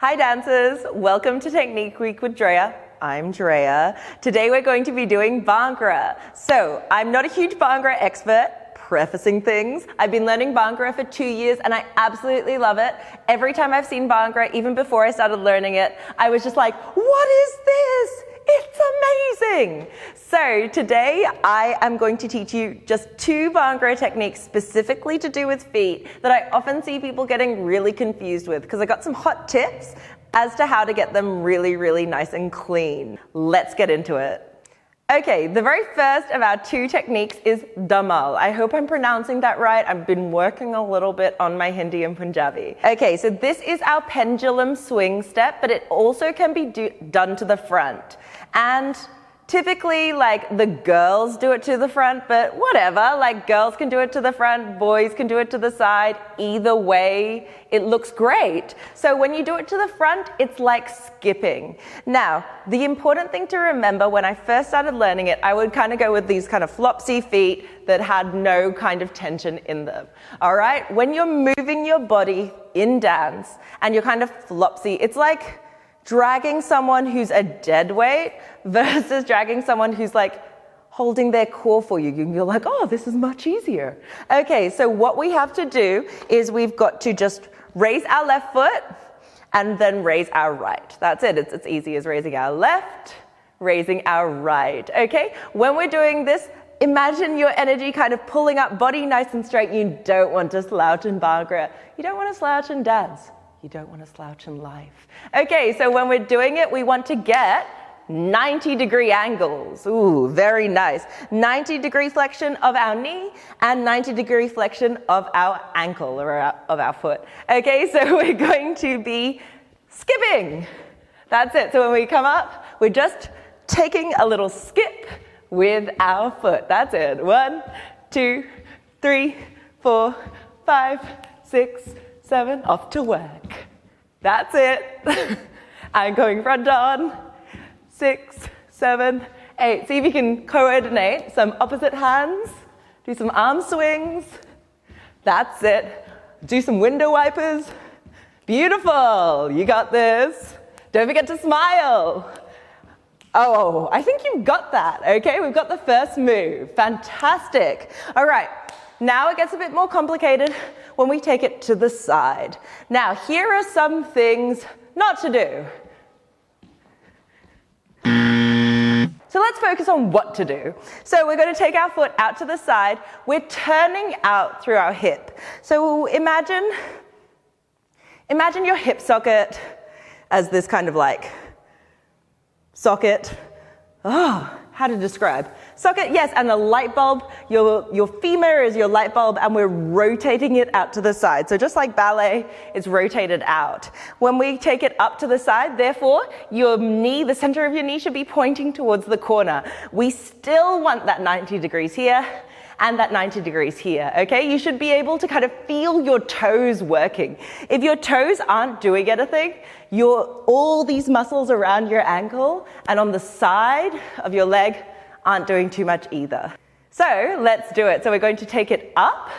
Hi dancers, welcome to Technique Week with Drea. I'm Drea. Today we're going to be doing Bhangra. So I'm not a huge Bhangra expert, prefacing things. I've been learning Bhangra for 2 years and I absolutely love it. Every time I've seen Bhangra, even before I started learning it, I was just like, what is this? It's amazing! So today I am going to teach you just 2 Bhangra techniques specifically to do with feet that I often see people getting really confused with because I got some hot tips as to how to get them really nice and clean. Let's get into it. Okay, the very first of our 2 techniques is Damal. I hope I'm pronouncing that right. I've been working a little bit on my Hindi and Punjabi. Okay, so this is our pendulum swing step, but it also can be done to the front. And typically, the girls do it to the front, but whatever, girls can do it to the front, boys can do it to the side. Either way, it looks great. So when you do it to the front, it's like skipping. Now, the important thing to remember when I first started learning it, I would kind of go with these kind of flopsy feet that had no kind of tension in them. All right? When you're moving your body in dance and you're kind of flopsy, it's like dragging someone who's a dead weight versus dragging someone who's holding their core for you. You're like, oh, this is much easier. Okay, so what we have to do is we've got to just raise our left foot and then raise our right. That's it. It's as easy as raising our left, raising our right. Okay, when we're doing this, imagine your energy kind of pulling up, body nice and straight. You don't want to slouch in Bhangra. You don't want to slouch in dance. You don't want to slouch in life. Okay, so when we're doing it, we want to get 90-degree angles. Ooh, very nice. 90-degree flexion of our knee and 90-degree flexion of our ankle or of our foot. Okay, so we're going to be skipping. That's it. So when we come up, we're just taking a little skip with our foot. That's it. 1, 2, 3, 4, 5, 6, 7, off to work. That's it. I'm going front on. 6, 7, 8. See if you can coordinate some opposite hands. Do some arm swings. That's it. Do some window wipers. Beautiful. You got this. Don't forget to smile. Oh, I think you've got that. Okay, we've got the first move. Fantastic. All right. Now it gets a bit more complicated when we take it to the side. Now, here are some things not to do. So let's focus on what to do. So we're going to take our foot out to the side. We're turning out through our hip. So imagine your hip socket as this kind of socket. Oh, how to describe? Socket, yes, and the light bulb, your femur is your light bulb, and we're rotating it out to the side. So just like ballet, it's rotated out. When we take it up to the side, therefore, your knee, the center of your knee should be pointing towards the corner. We still want that 90 degrees here and that 90 degrees here, okay? You should be able to kind of feel your toes working. If your toes aren't doing anything, all these muscles around your ankle and on the side of your leg aren't doing too much either. So let's do it. So we're going to take it up,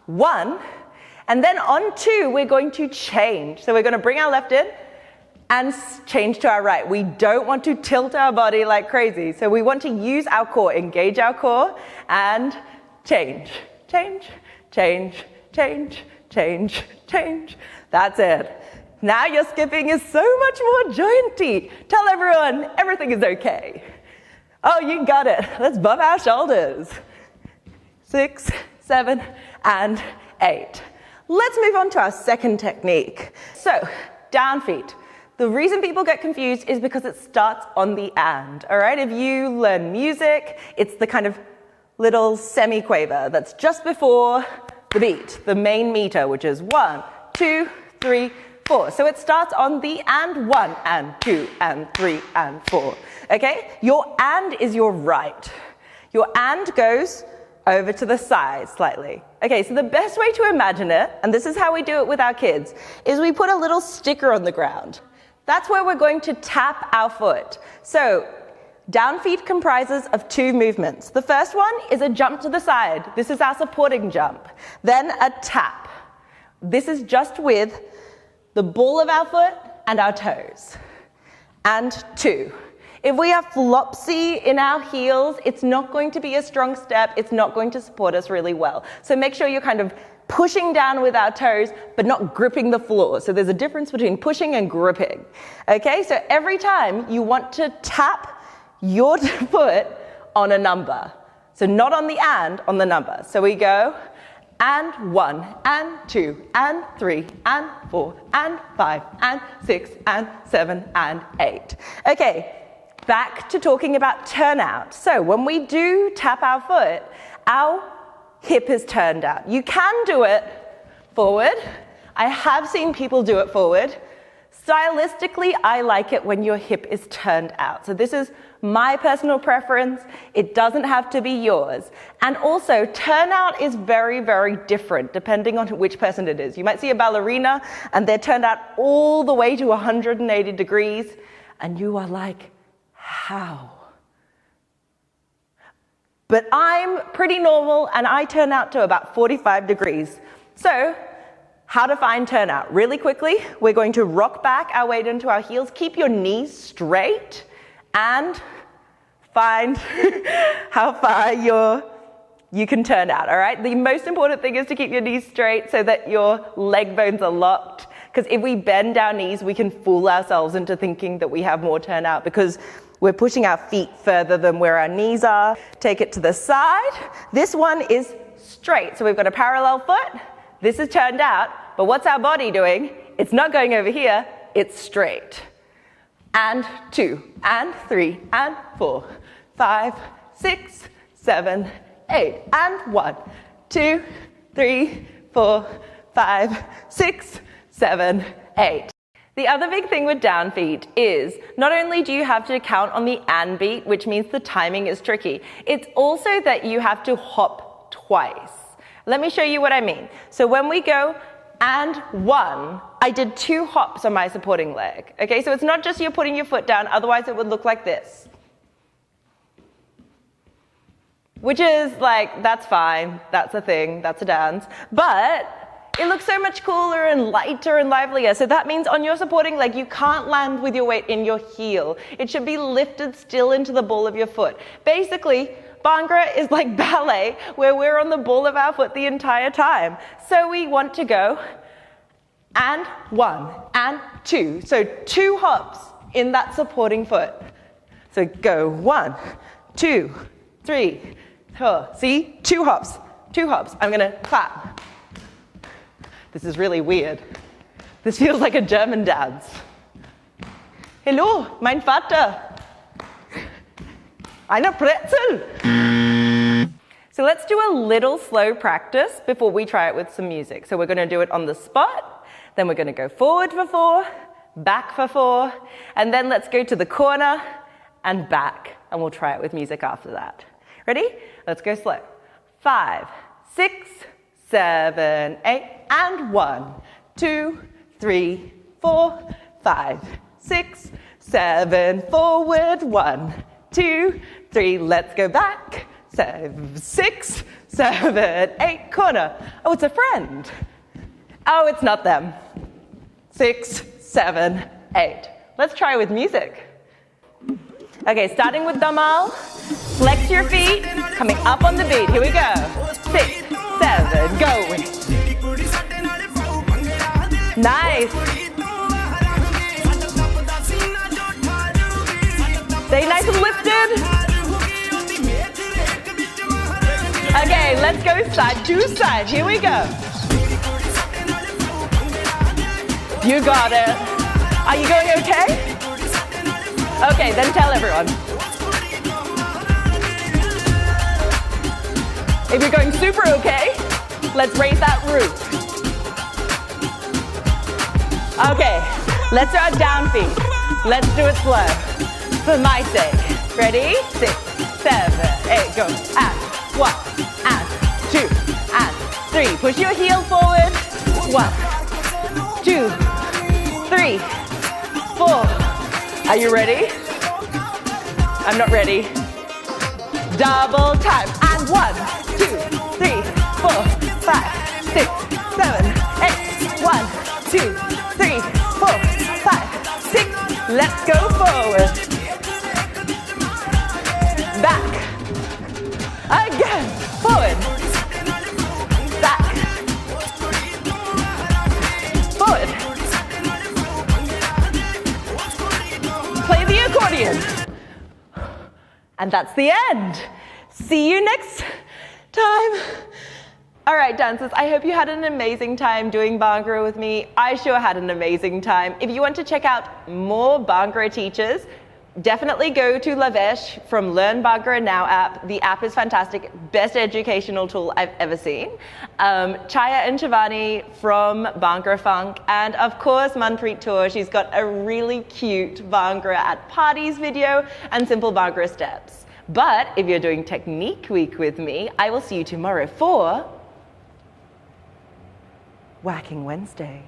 1, and then on 2, we're going to change. So we're going to bring our left in and change to our right. We don't want to tilt our body like crazy. So we want to use our core, engage our core, and change, change, change, change, change, change. That's it. Now your skipping is so much more jointy. Tell everyone everything is okay. Oh, you got it. Let's bump our shoulders. 6, 7, and 8. Let's move on to our second technique. So, down feet. The reason people get confused is because it starts on the and, all right? If you learn music, it's the kind of little semi-quaver that's just before the beat, the main meter, which is 1, 2, 3, 4. So it starts on the and 1, and 2, and 3, and 4. Okay? Your and is your right. Your and goes over to the side slightly. Okay, so the best way to imagine it, and this is how we do it with our kids, is we put a little sticker on the ground. That's where we're going to tap our foot. So down feet comprises of 2 movements. The first one is a jump to the side. This is our supporting jump. Then a tap. This is just with the ball of our foot and our toes. And 2. If we are flopsy in our heels, it's not going to be a strong step. It's not going to support us really well. So make sure you're kind of pushing down with our toes, but not gripping the floor. So there's a difference between pushing and gripping. Okay, so every time you want to tap your foot on a number. So not on the and, on the number. So we go, and 1, and 2, and 3, and 4, and 5, and 6, and 7, and 8. Okay. Back to talking about turnout. So when we do tap our foot, our hip is turned out. You can do it forward. I have seen people do it forward. Stylistically, I like it when your hip is turned out. So this is my personal preference. It doesn't have to be yours. And also, turnout is very, very different depending on which person it is. You might see a ballerina and they're turned out all the way to 180 degrees, and you are like, how? But I'm pretty normal and I turn out to about 45 degrees. So, how to find turnout? Really quickly, we're going to rock back our weight into our heels. Keep your knees straight and find how far you can turn out, all right? The most important thing is to keep your knees straight so that your leg bones are locked. Because if we bend our knees, we can fool ourselves into thinking that we have more turnout because we're pushing our feet further than where our knees are. Take it to the side. This one is straight. So we've got a parallel foot. This is turned out. But what's our body doing? It's not going over here. It's straight. And 2, and 3, and 4, 5, 6, 7, 8. And 1, 2, 3, 4, 5, 6, 7, 8. The other big thing with down feet is not only do you have to count on the and beat, which means the timing is tricky, it's also that you have to hop twice. Let me show you what I mean. So when we go and 1, I did 2 hops on my supporting leg. Okay, so it's not just you're putting your foot down, otherwise it would look like this. Which is like, that's fine, that's a thing, that's a dance. But it looks so much cooler and lighter and livelier. So that means on your supporting leg, you can't land with your weight in your heel. It should be lifted still into the ball of your foot. Basically, Bhangra is like ballet, where we're on the ball of our foot the entire time. So we want to go and 1, and 2. So 2 hops in that supporting foot. So go 1, 2, 3, 4. See? 2 hops. 2 hops. I'm going to clap. This is really weird. This feels like a German dance. Hello, mein Vater. Eine Brezel. So let's do a little slow practice before we try it with some music. So we're going to do it on the spot, then we're going to go forward for 4, back for 4, and then let's go to the corner and back, and we'll try it with music after that. Ready? Let's go slow. 5, 6, 7, 8, and 1, 2, 3, 4, 5, 6, 7, forward, 1, 2, 3, let's go back, 7, 6, 7, 8, corner. Oh, it's a friend. Oh, it's not them. 6, 7, 8. Let's try with music. Okay, starting with Damal. Flex your feet, coming up on the beat. Here we go. 6, 7, go. Nice. Stay nice and lifted. Okay, let's go side to side. Here we go. You got it. Are you going okay? Okay, then tell everyone. If you're going super okay, let's raise that roof. Okay, let's do our down feet. Let's do it slow. For my sake. Ready? 6, 7, 8, go. And 1, and 2, and 3. Push your heel forward. 1, 2, 3, 4. Are you ready? I'm not ready. Double time. And 1, 2, 3, 4, 5, 6, 7, 8. 1, 2, 3, 4, 5, Let's go forward. Back. Again. Forward. Back. Forward. Play the accordion. And that's the end. See you next time. All right, dancers, I hope you had an amazing time doing Bhangra with me. I sure had an amazing time. If you want to check out more Bhangra teachers, definitely go to Lavesh from Learn Bhangra Now app. The app is fantastic, best educational tool I've ever seen. Chaya and Shivani from Bhangra Funk, and of course Manpreet Tour. She's got a really cute Bhangra at parties video and simple Bhangra steps. But if you're doing Technique Week with me, I will see you tomorrow for Whacking Wednesday.